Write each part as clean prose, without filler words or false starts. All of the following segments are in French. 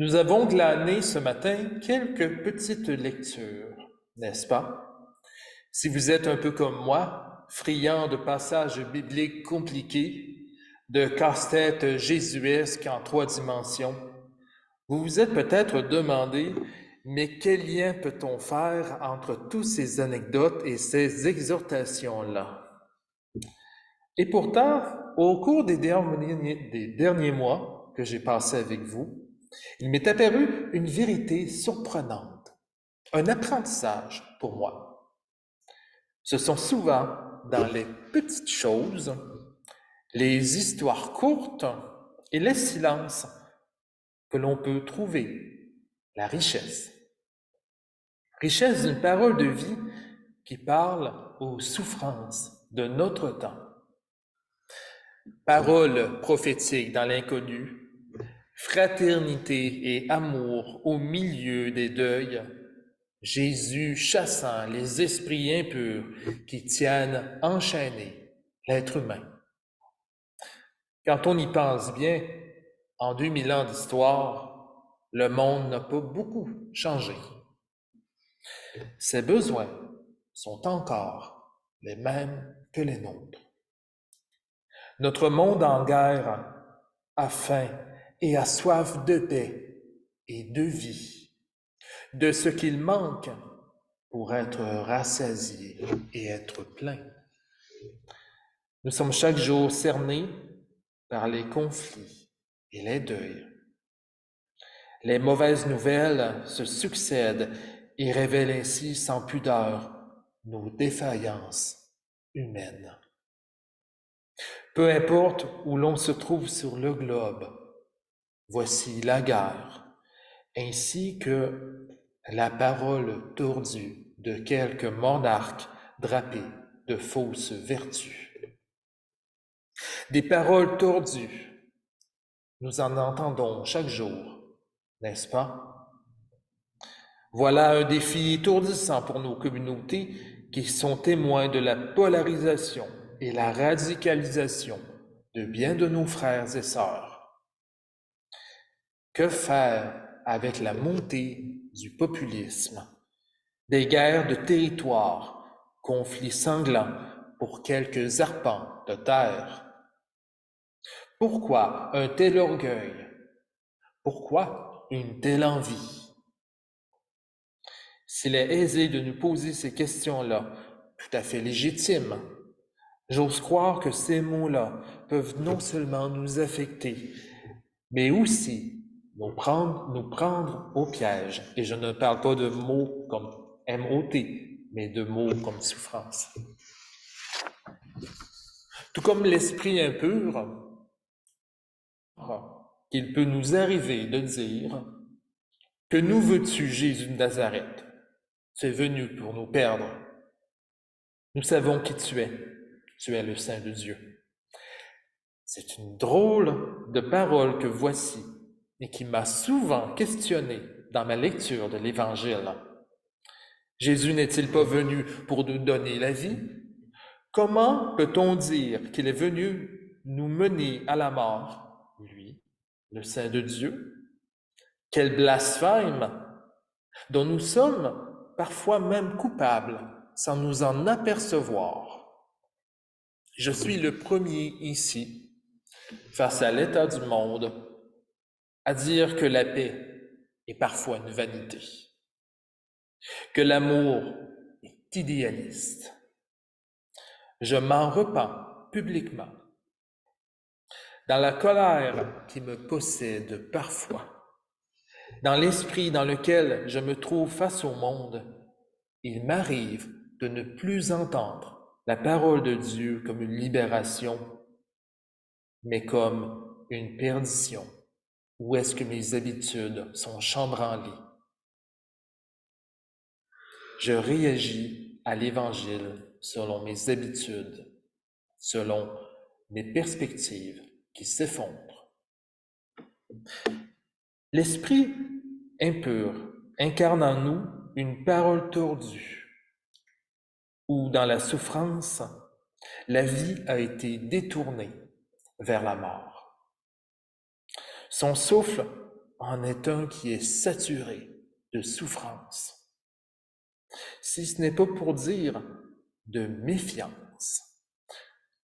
Nous avons glané ce matin quelques petites lectures, n'est-ce pas? Si vous êtes un peu comme moi, friand de passages bibliques compliqués, de casse-tête jésuesques en 3 dimensions, vous vous êtes peut-être demandé, mais quel lien peut-on faire entre toutes ces anecdotes et ces exhortations-là? Et pourtant, au cours des derniers mois que j'ai passés avec vous, il m'est apparu une vérité surprenante, un apprentissage pour moi. Ce sont souvent dans les petites choses, les histoires courtes et les silences que l'on peut trouver la richesse. Richesse d'une parole de vie qui parle aux souffrances de notre temps. Parole prophétique dans l'inconnu, fraternité et amour au milieu des deuils, Jésus chassant les esprits impurs qui tiennent enchaîné l'être humain. Quand on y pense bien, en 2000 ans d'histoire, le monde n'a pas beaucoup changé. Ses besoins sont encore les mêmes que les nôtres. Notre monde en guerre a faim et a soif de paix et de vie, de ce qu'il manque pour être rassasié et être plein. Nous sommes chaque jour cernés par les conflits et les deuils. Les mauvaises nouvelles se succèdent et révèlent ainsi sans pudeur nos défaillances humaines. Peu importe où l'on se trouve sur le globe, voici la guerre, ainsi que la parole tordue de quelques monarques drapés de fausses vertus. Des paroles tordues, nous en entendons chaque jour, n'est-ce pas? Voilà un défi étourdissant pour nos communautés qui sont témoins de la polarisation et la radicalisation de bien de nos frères et sœurs. Que faire avec la montée du populisme, des guerres de territoire, conflits sanglants pour quelques arpents de terre? Pourquoi un tel orgueil? Pourquoi une telle envie? S'il est aisé de nous poser ces questions-là, tout à fait légitimes, j'ose croire que ces mots-là peuvent non seulement nous affecter, mais aussi nous prendre au piège. Et je ne parle pas de mots comme M-O-T, mais de mots comme souffrance. Tout comme l'esprit impur, qu'il peut nous arriver de dire « Que nous veux-tu, Jésus de Nazareth? Tu es venu pour nous perdre. Nous savons qui tu es le Saint de Dieu. » C'est une drôle de parole que voici et qui m'a souvent questionné dans ma lecture de l'Évangile. Jésus n'est-il pas venu pour nous donner la vie? Comment peut-on dire qu'il est venu nous mener à la mort, lui, le Saint de Dieu? Quel blasphème dont nous sommes parfois même coupables sans nous en apercevoir. Je suis le premier ici, face à l'état du monde, à dire que la paix est parfois une vanité, que l'amour est idéaliste. Je m'en repens publiquement. Dans la colère qui me possède parfois, dans l'esprit dans lequel je me trouve face au monde, il m'arrive de ne plus entendre la parole de Dieu comme une libération, mais comme une perdition. Où est-ce que mes habitudes sont chambranlées? Je réagis à l'Évangile selon mes habitudes, selon mes perspectives qui s'effondrent. L'esprit impur incarne en nous une parole tordue, où dans la souffrance, la vie a été détournée vers la mort. Son souffle en est un qui est saturé de souffrance. Si ce n'est pas pour dire de méfiance.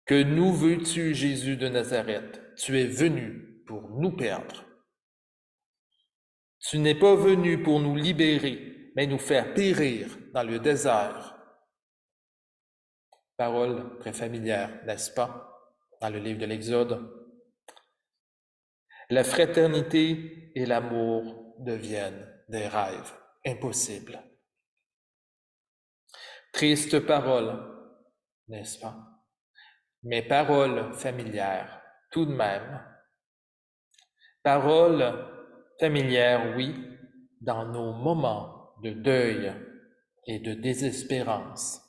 Que nous veux-tu, Jésus de Nazareth? Tu es venu pour nous perdre. Tu n'es pas venu pour nous libérer, mais nous faire périr dans le désert. Parole très familière, n'est-ce pas, dans le livre de l'Exode. La fraternité et l'amour deviennent des rêves impossibles. Triste parole, n'est-ce pas? Mais parole familière, tout de même. Parole familière, oui, dans nos moments de deuil et de désespérance.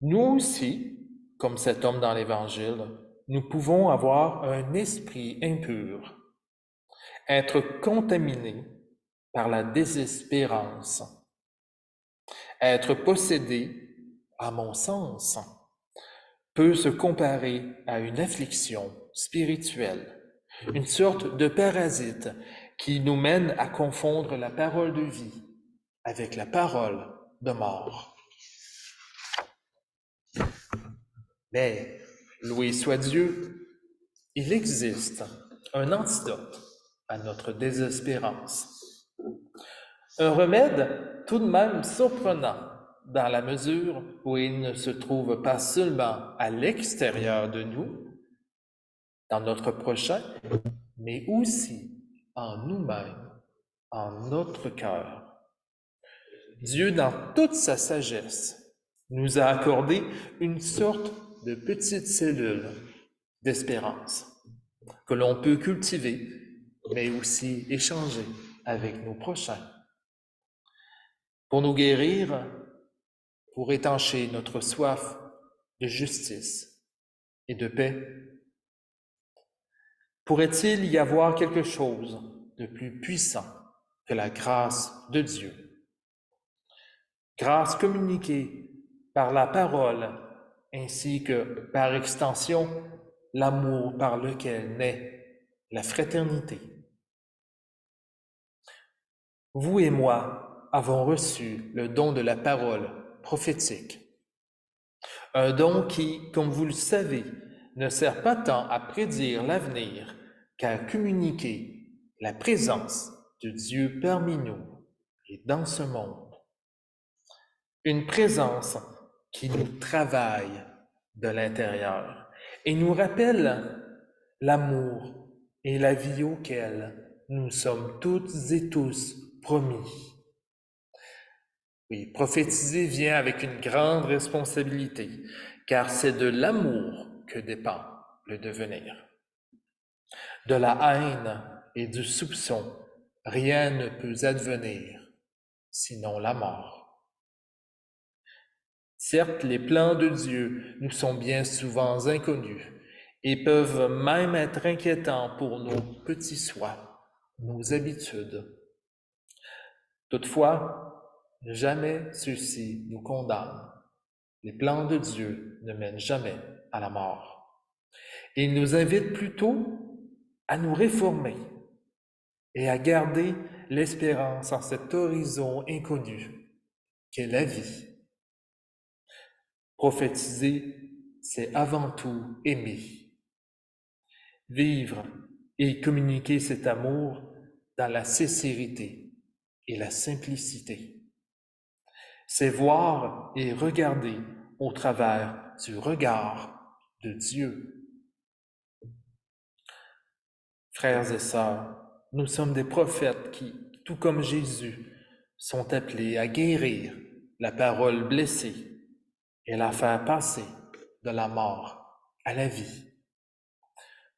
Nous aussi, comme cet homme dans l'Évangile, nous pouvons avoir un esprit impur, être contaminés par la désespérance, être possédé, à mon sens, peut se comparer à une affliction spirituelle, une sorte de parasite qui nous mène à confondre la parole de vie avec la parole de mort. Mais, loué soit Dieu, il existe un antidote à notre désespérance. Un remède tout de même surprenant dans la mesure où il ne se trouve pas seulement à l'extérieur de nous, dans notre prochain, mais aussi en nous-mêmes, en notre cœur. Dieu, dans toute sa sagesse, nous a accordé une sorte de petite cellule d'espérance que l'on peut cultiver, mais aussi échanger avec nos prochains. Pour nous guérir, pour étancher notre soif de justice et de paix, pourrait-il y avoir quelque chose de plus puissant que la grâce de Dieu? Grâce communiquée par la parole, ainsi que, par extension, l'amour par lequel naît la fraternité. Vous et moi avons reçu le don de la parole prophétique, un don qui, comme vous le savez, ne sert pas tant à prédire l'avenir qu'à communiquer la présence de Dieu parmi nous et dans ce monde. Une présence qui nous travaille de l'intérieur et nous rappelle l'amour et la vie auquel nous sommes toutes et tous promis. Oui, prophétiser vient avec une grande responsabilité, car c'est de l'amour que dépend le devenir. De la haine et du soupçon, rien ne peut advenir, sinon la mort. Certes, les plans de Dieu nous sont bien souvent inconnus et peuvent même être inquiétants pour nos petits souhaits, nos habitudes. Toutefois, jamais ceux-ci nous condamnent. Les plans de Dieu ne mènent jamais à la mort. Il nous invite plutôt à nous réformer et à garder l'espérance en cet horizon inconnu qu'est la vie. Prophétiser, c'est avant tout aimer. Vivre et communiquer cet amour dans la sincérité et la simplicité. C'est voir et regarder au travers du regard de Dieu. Frères et sœurs, nous sommes des prophètes qui, tout comme Jésus, sont appelés à guérir la parole blessée et la faire passer de la mort à la vie.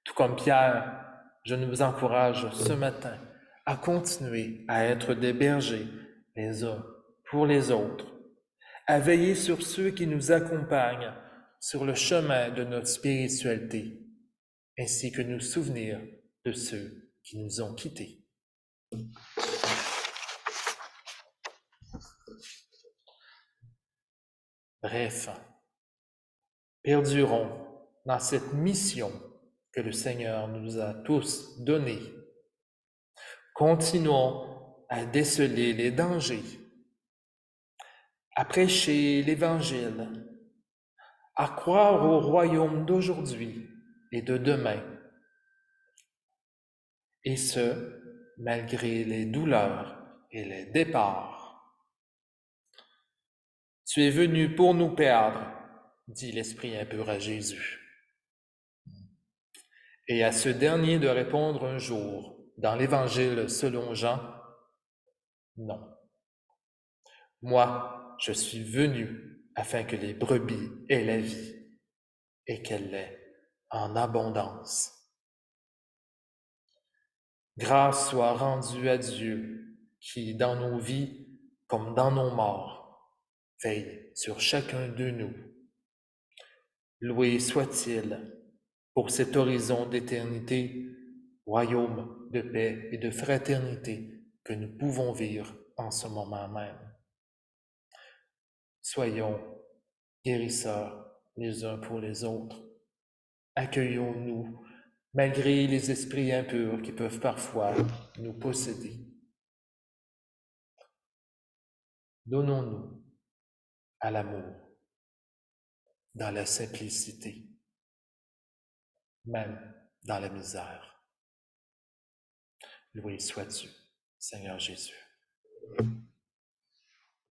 Tout comme Pierre, je nous encourage ce matin à continuer à être des bergers les uns pour les autres, à veiller sur ceux qui nous accompagnent sur le chemin de notre spiritualité, ainsi que nous souvenir de ceux qui nous ont quittés. Bref, perdurons dans cette mission que le Seigneur nous a tous donnée Continuons à déceler les dangers, à prêcher l'Évangile, à croire au royaume d'aujourd'hui et de demain, et ce, malgré les douleurs et les départs. Tu es venu pour nous perdre, dit l'esprit impur à Jésus. Et à ce dernier de répondre un jour, dans l'Évangile selon Jean, non. Moi, je suis venu afin que les brebis aient la vie et qu'elle l'ait en abondance. Grâce soit rendue à Dieu qui, dans nos vies comme dans nos morts, veille sur chacun de nous. Loué soit-il pour cet horizon d'éternité, royaume de paix et de fraternité que nous pouvons vivre en ce moment même. Soyons guérisseurs les uns pour les autres. Accueillons-nous malgré les esprits impurs qui peuvent parfois nous posséder. Donnons-nous à l'amour, dans la simplicité, même dans la misère. Loué sois-tu, Seigneur Jésus.